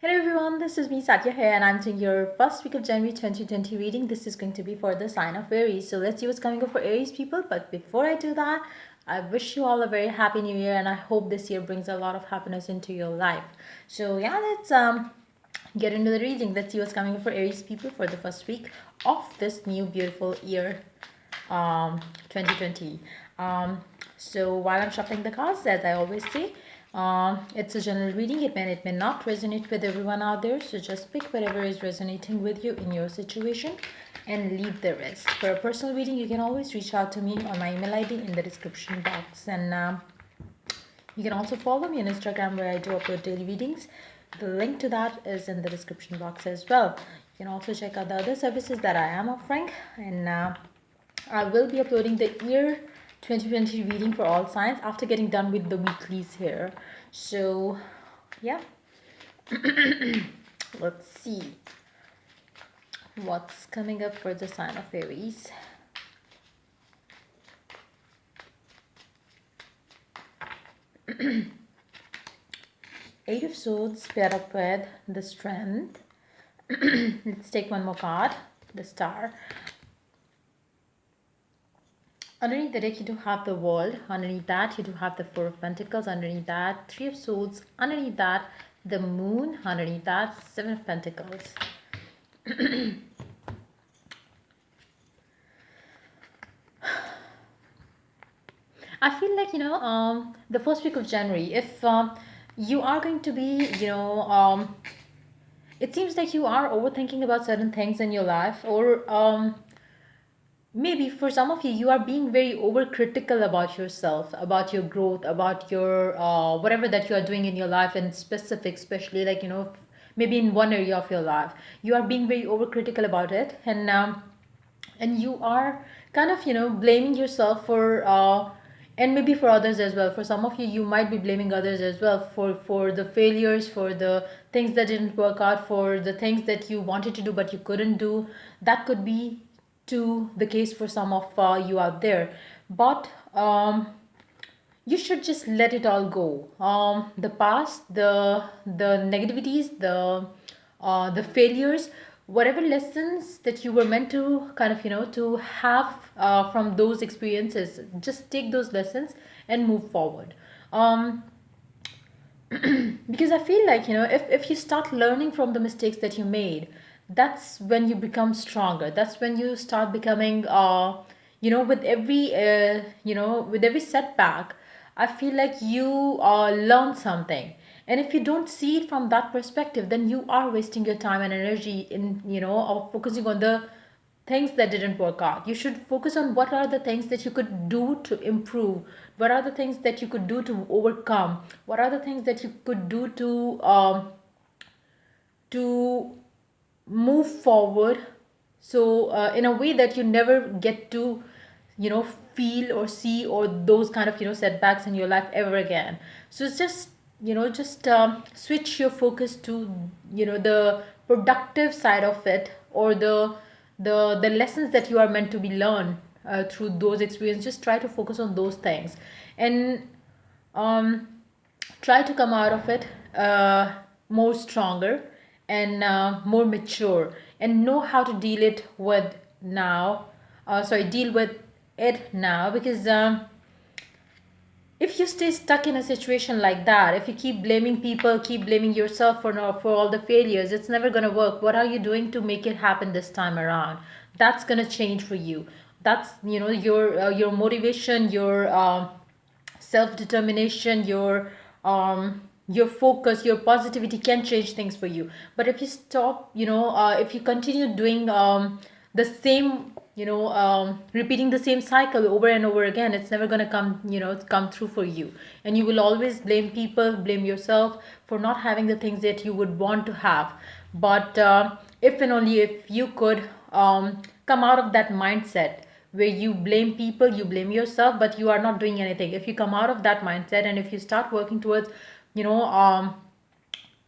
Hello everyone, this is me Satya here and I'm doing your first week of January 2020 reading. This is going to be for the sign of Aries. So let's see what's coming up for Aries people. But before I do that, I wish you all a very happy new year and I hope this year brings a lot of happiness into your life. So yeah, let's get into the reading. Let's see what's coming up for Aries people for the first week of this new beautiful year 2020. So while I'm shuffling the cards, as I always say, it's a general reading. It may not resonate with everyone out there, so just pick whatever is resonating with you in your situation and leave the rest. For a personal reading, you can always reach out to me on my email ID in the description box, and you can also follow me on Instagram where I do upload daily readings. The link to that is in the description box as well. You can also check out the other services that I am offering, and I will be uploading the year 2020 reading for all signs after getting done with the weeklies here. So, yeah, let's see what's coming up for the sign of Aries. Eight of Swords paired up with the Strength. Let's take one more card, the Star. Underneath the deck, you do have the World. Underneath that, you do have the Four of Pentacles. Underneath that, Three of Swords. Underneath that, the Moon. Underneath that, Seven of Pentacles. I feel like, the first week of January, if you are going to be, it seems like you are overthinking about certain things in your life, or maybe for some of you, you are being very overcritical about yourself, about your growth, about your whatever that you are doing in your life in specific, especially like, maybe in one area of your life. You are being very overcritical about it, and you are kind of, blaming yourself for and maybe for others as well. For some of you, you might be blaming others as well for the failures, for the things that didn't work out, for the things that you wanted to do but you couldn't do. That could be to the case for some of you out there, but you should just let it all go. The past, the negativities, the failures, whatever lessons that you were meant to kind of, to have from those experiences, just take those lessons and move forward. Because I feel like, if you start learning from the mistakes that you made, that's when you become stronger. That's when you start becoming with every with every setback, I feel like you learn something. And if you don't see it from that perspective, then you are wasting your time and energy in, of focusing on the things that didn't work out. You should focus on what are the things that you could do to improve, what are the things that you could do to overcome, what are the things that you could do to move forward, so in a way that you never get to, feel or see or those kind of, setbacks in your life ever again. So it's just, switch your focus to, the productive side of it, or the lessons that you are meant to be learned through those experiences. Just try to focus on those things, and um, try to come out of it more stronger and more mature, and know how to deal it with now. Deal with it now, because if you stay stuck in a situation like that, if you keep blaming people, keep blaming yourself for no, for all the failures, it's never going to work. What are you doing to make it happen this time around? That's going to change for you. That's, your motivation, your self determination, your focus, your positivity can change things for you. But if you stop, if you continue doing the same, repeating the same cycle over and over again, it's never going to come through for you. And you will always blame people, blame yourself for not having the things that you would want to have. But if and only if you could come out of that mindset where you blame people, you blame yourself, but you are not doing anything. If you come out of that mindset, and if you start working towards, you know um,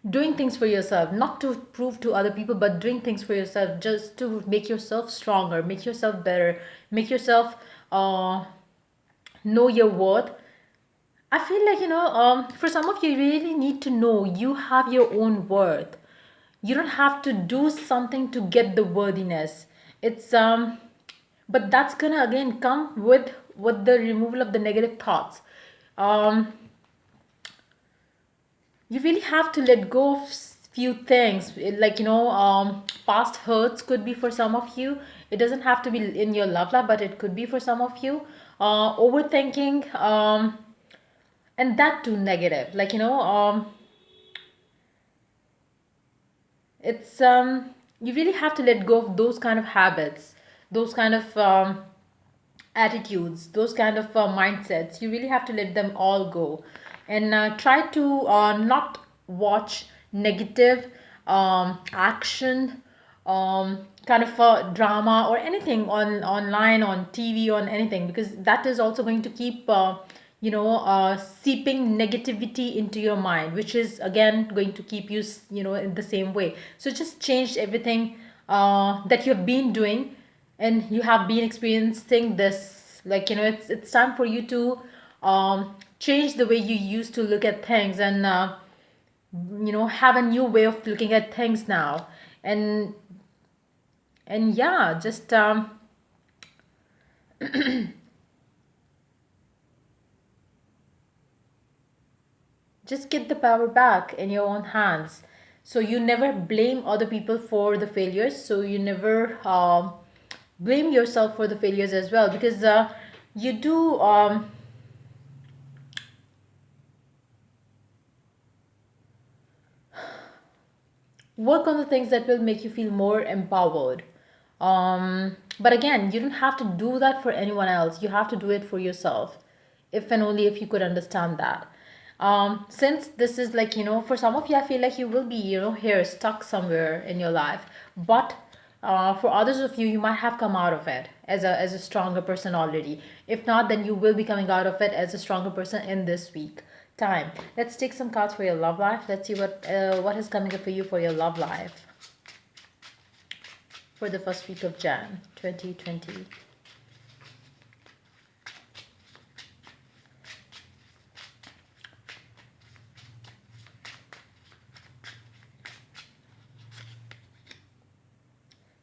doing things for yourself, not to prove to other people, but doing things for yourself, just to make yourself stronger, make yourself better, make yourself know your worth. I feel like, for some of you, you really need to know you have your own worth. You don't have to do something to get the worthiness. It's but that's gonna again come with the removal of the negative thoughts. um you really have to let go of few things, like past hurts could be for some of you. It doesn't have to be in your love life, but it could be for some of you. Overthinking, and that too negative, it's you really have to let go of those kind of habits, those kind of attitudes, those kind of mindsets. You really have to let them all go, and try to not watch negative action, kind of drama or anything on online, on TV, on anything, because that is also going to keep seeping negativity into your mind, which is again going to keep you in the same way. So just change everything that you've been doing, and you have been experiencing this, it's time for you to change the way you used to look at things, and have a new way of looking at things now. And and yeah, just get the power back in your own hands. So you never blame other people for the failures, so you never blame yourself for the failures as well, because you do work on the things that will make you feel more empowered. But again, you don't have to do that for anyone else, you have to do it for yourself, if and only if you could understand that. Since this is like, for some of you, I feel like you will be, here stuck somewhere in your life, but for others of you, you might have come out of it as a stronger person already. If not, then you will be coming out of it as a stronger person in this week time. Let's take some cards for your love life. Let's see what is coming up for you for your love life for the first week of Jan 2020.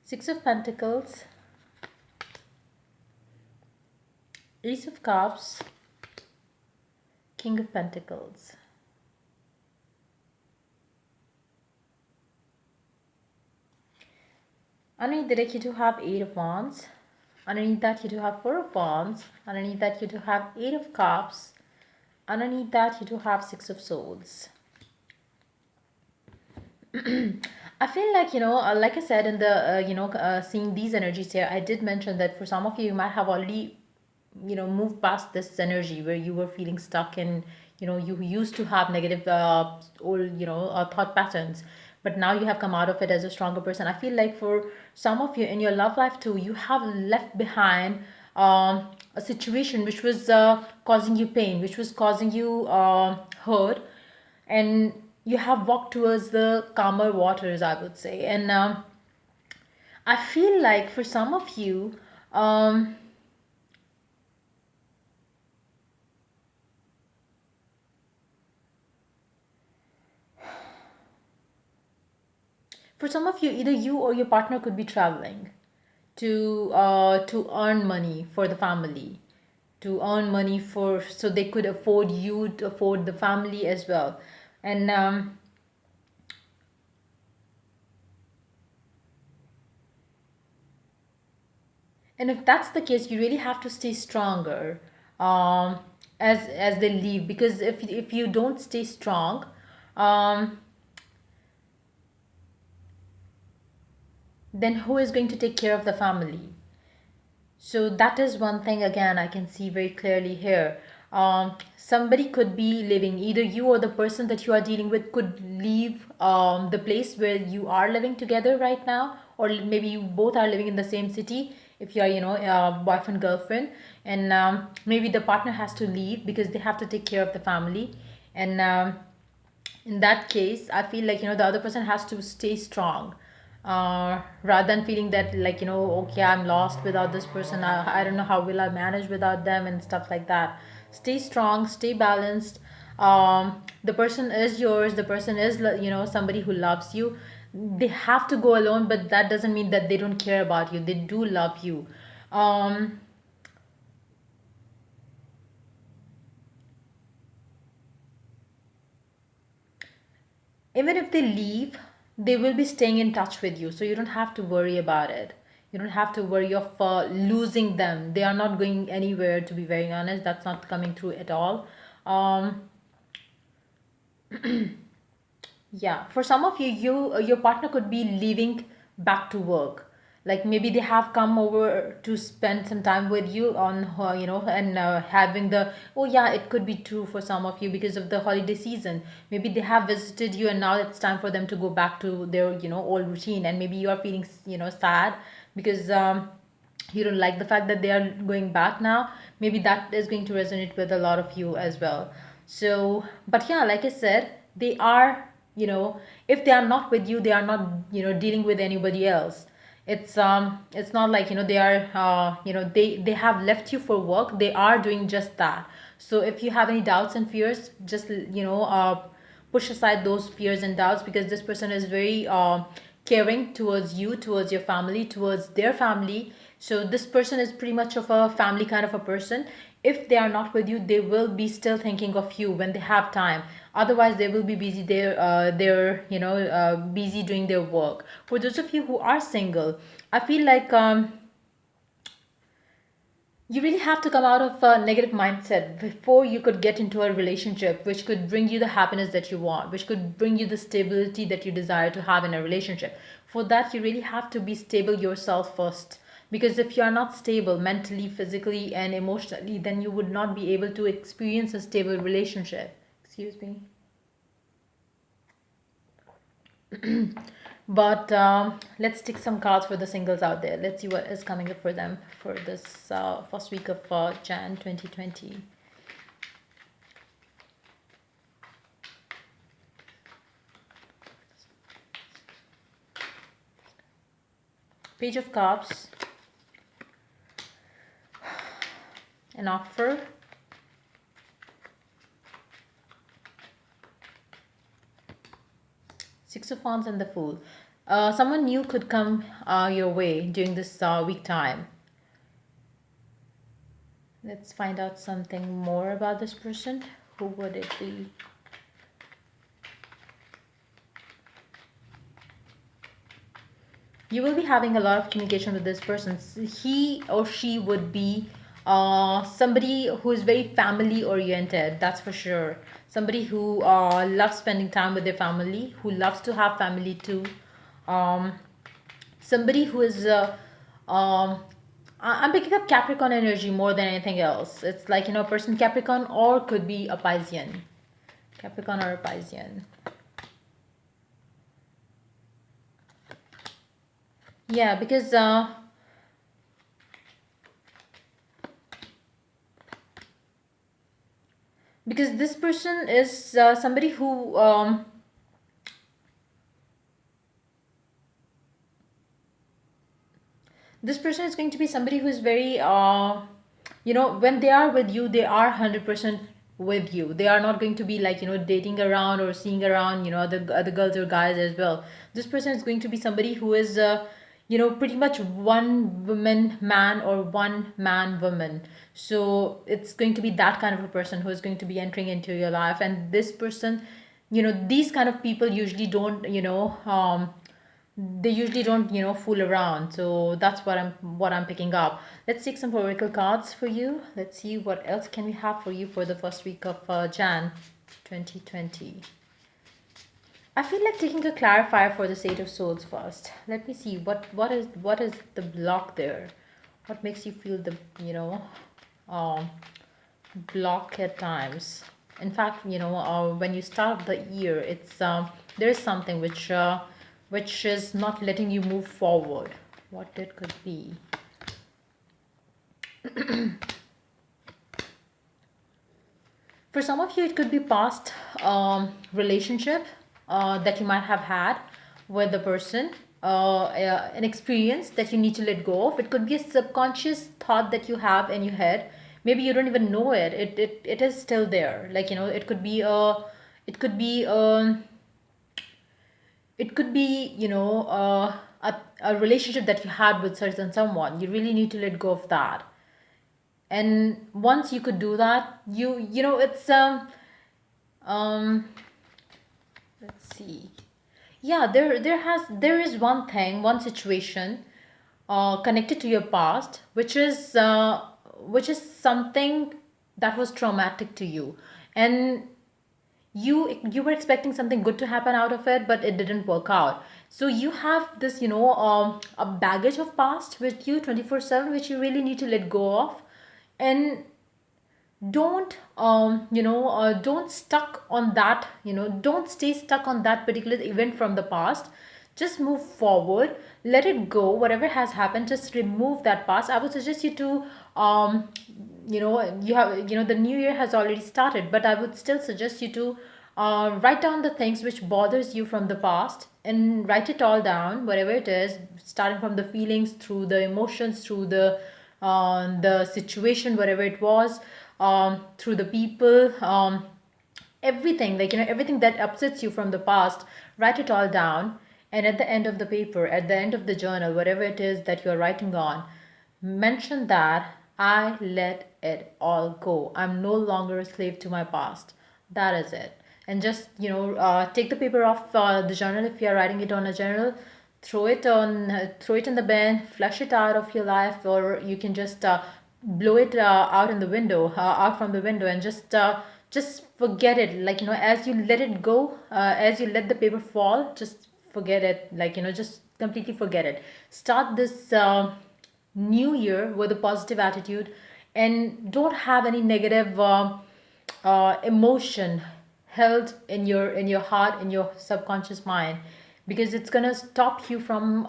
Six of Pentacles, Ace of Cups, King of Pentacles. Underneath the deck, you do have Eight of Wands. Underneath that, you do have Four of Wands. Underneath that, you do have Eight of Cups. Underneath that, you do have Six of Swords. I feel like, like I said in the, seeing these energies here, I did mention that for some of you, you might have already, moved past this energy where you were feeling stuck in, you used to have negative, old, thought patterns. But now you have come out of it as a stronger person. I feel like for some of you in your love life too, you have left behind a situation which was causing you pain, which was causing you hurt, and you have walked towards the calmer waters, I would say. And I feel like for some of you, um, either you or your partner could be traveling to earn money for the family, to earn money for, so they could afford you to afford the family as well. And and if that's the case, you really have to stay stronger as they leave, because if you don't stay strong, um, then who is going to take care of the family? So that is one thing again I can see very clearly here. Somebody could be living, either you or the person that you are dealing with could leave the place where you are living together right now, or maybe you both are living in the same city if you are, boyfriend, girlfriend, and maybe the partner has to leave because they have to take care of the family. And in that case, I feel like, the other person has to stay strong, rather than feeling that, like, okay, I'm lost without this person, I don't know how will I manage without them and stuff like that. Stay strong, stay balanced. The person is yours, the person is, somebody who loves you. they have to go alone, but that doesn't mean that they don't care about you. They do love you. um Even if they leave, they will be staying in touch with you, so you don't have to worry about it. You don't have to worry of losing them. They are not going anywhere, to be very honest. That's not coming through at all. um Yeah, for some of you, your partner could be leaving back to work. Like maybe they have come over to spend some time with you on and having the, oh yeah, it could be true for some of you because of the holiday season. Maybe they have visited you and now it's time for them to go back to their old routine, and maybe you are feeling sad because you don't like the fact that they are going back now. Maybe that is going to resonate with a lot of you as well. So but yeah, like I said, they are, if they are not with you, they are not dealing with anybody else. It's not like they are they have left you for work. They are doing just that. So if you have any doubts and fears, just push aside those fears and doubts, because this person is very caring towards you, towards your family, towards their family. So this person is pretty much of a family kind of a person. If they are not with you, they will be still thinking of you when they have time. Otherwise they will be busy. They're busy doing their work. For those of you who are single, I feel like you really have to come out of a negative mindset before you could get into a relationship which could bring you the happiness that you want, which could bring you the stability that you desire to have in a relationship. For that, you really have to be stable yourself first. Because if you are not stable mentally, physically, and emotionally, then you would not be able to experience a stable relationship. Excuse me. But let's take some cards for the singles out there. Let's see what is coming up for them for this first week of Jan 2020. Page of Cups, an offer, Six of Wands, and the Fool. Someone new could come your way during this week time. Let's find out something more about this person. Who would it be? You will be having a lot of communication with this person. He or she would be somebody who is very family oriented, that's for sure. Somebody who loves spending time with their family, who loves to have family too. um, Somebody who is I'm picking up Capricorn energy more than anything else. It's like, a person Capricorn, or could be a Piscean. Capricorn or a Piscean. Yeah, because this person is somebody who this person is going to be somebody who is very when they are with you, they are 100% with you. They are not going to be like, dating around or seeing around, other girls or guys as well. This person is going to be somebody who is pretty much one woman man or one man woman. So it's going to be that kind of a person who is going to be entering into your life. And this person, these kind of people usually don't they usually don't fool around. So that's what I'm picking up. Let's take some oracle cards for you. Let's see what else can we have for you for the first week of Jan 2020. I feel like taking a clarifier for the Eight of Swords first. Let me see what is the block there. What makes you feel the um block at times. In fact, when you start the year, it's there is something which is not letting you move forward. What it could be. For some of you, it could be past relationship that you might have had with the person, an experience that you need to let go of. It could be a subconscious thought that you have in your head. Maybe you don't even know it. It is still there. Like, it could be a It could be, a relationship that you had with certain someone. You really need to let go of that. And once you could do that, it's um let's see. Yeah, there is one thing, one situation connected to your past, which is something that was traumatic to you, and you were expecting something good to happen out of it, but it didn't work out. So you have this, a baggage of past with you 24/7, which you really need to let go of. And don't stuck on that, don't stay stuck on that particular event from the past. Just move forward, let it go. Whatever has happened, just remove that past. I would suggest you to the new year has already started, but I would still suggest you to write down the things which bothers you from the past, and write it all down, whatever it is, starting from the feelings, through the emotions, through the situation, whatever it was, through the people, everything, like, everything that upsets you from the past. Write it all down, and at the end of the paper, at the end of the journal, whatever it is that you're writing on, mention that I let it all go. I'm no longer a slave to my past. That is it. And just, take the paper off the journal. If you're writing it on a journal, throw it in the bin, flush it out of your life, or you can just blow it out in the window, out from the window, and just forget it. Like, as you let it go, as you let the paper fall, just forget it. Like, just completely forget it. Start this new year with a positive attitude, and don't have any negative emotion held in your heart, in your subconscious mind, because it's gonna stop you from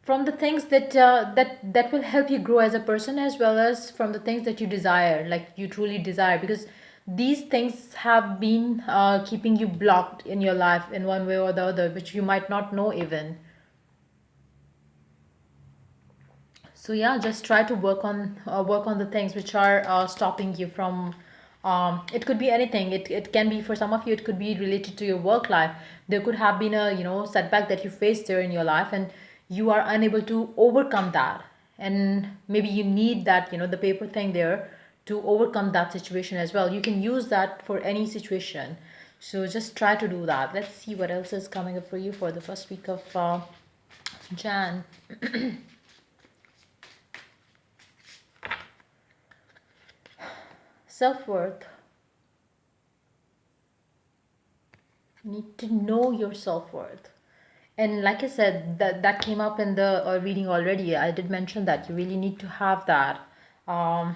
the things that will help you grow as a person, as well as from the things that you desire, like you truly desire, because these things have been keeping you blocked in your life in one way or the other, which you might not know even. So yeah, just try to work on the things which are stopping you from. It could be anything. It can be, for some of you, it could be related to your work life. There could have been a, setback that you faced there in your life, and you are unable to overcome that. And maybe you need that, the paper thing there, to overcome that situation as well. You can use that for any situation. So just try to do that. Let's see what else is coming up for you for the first week of Jan. Self-worth. You need to know your self-worth. And like I said, that came up in the reading already. I did mention that you really need to have that. um,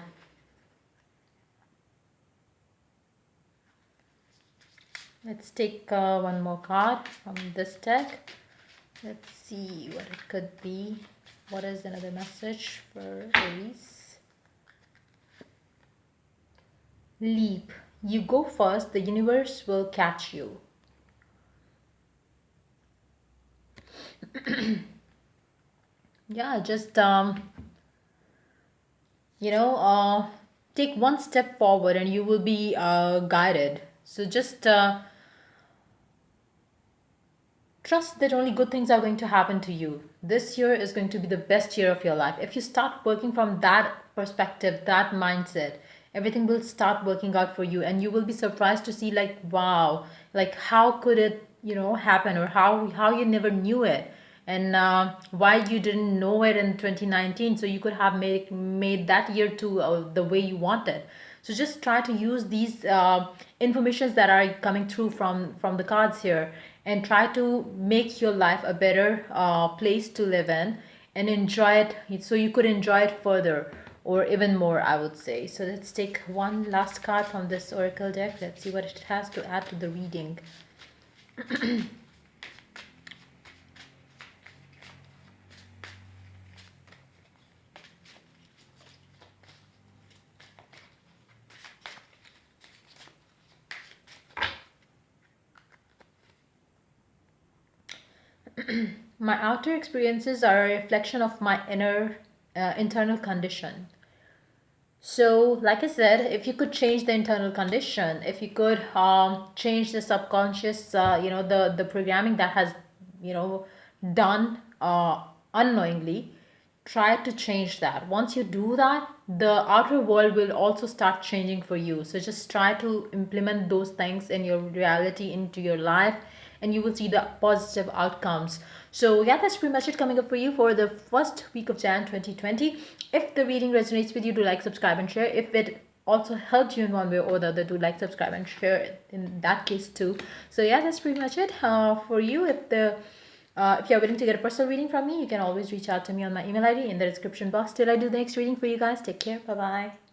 let's take one more card from this deck. Let's see what it could be. What is another message for Aries? Leap. You go first, the universe will catch you. Yeah, just you know uh, take one step forward, and you will be guided. So just trust that only good things are going to happen to you. This year is going to be the best year of your life. If you start working from that perspective, that mindset, everything will start working out for you, and you will be surprised to see, like, wow, like, how could it, happen, or how you never knew it, and why you didn't know it in 2019, so you could have made that year to the way you wanted. So just try to use these informations that are coming through from the cards here, and try to make your life a better place to live in, and enjoy it, so you could enjoy it further, or even more, I would say. So let's take one last card from this oracle deck. Let's see what it has to add to the reading. My outer experiences are a reflection of my internal condition. So, like I said, if you could change the internal condition, if you could change the subconscious, the programming that has, you know, done unknowingly, try to change that. Once you do that, the outer world will also start changing for you. So just try to implement those things in your reality, into your life, and you will see the positive outcomes. So yeah, that's pretty much it coming up for you for the first week of Jan 2020. If the reading resonates with you, do like, subscribe, and share. If it also helped you in one way or the other, do like, subscribe, and share in that case too. So yeah, that's pretty much it for you. If you're willing to get a personal reading from me, you can always reach out to me on my email ID in the description box. Till I do the next reading for you guys, take care. Bye bye.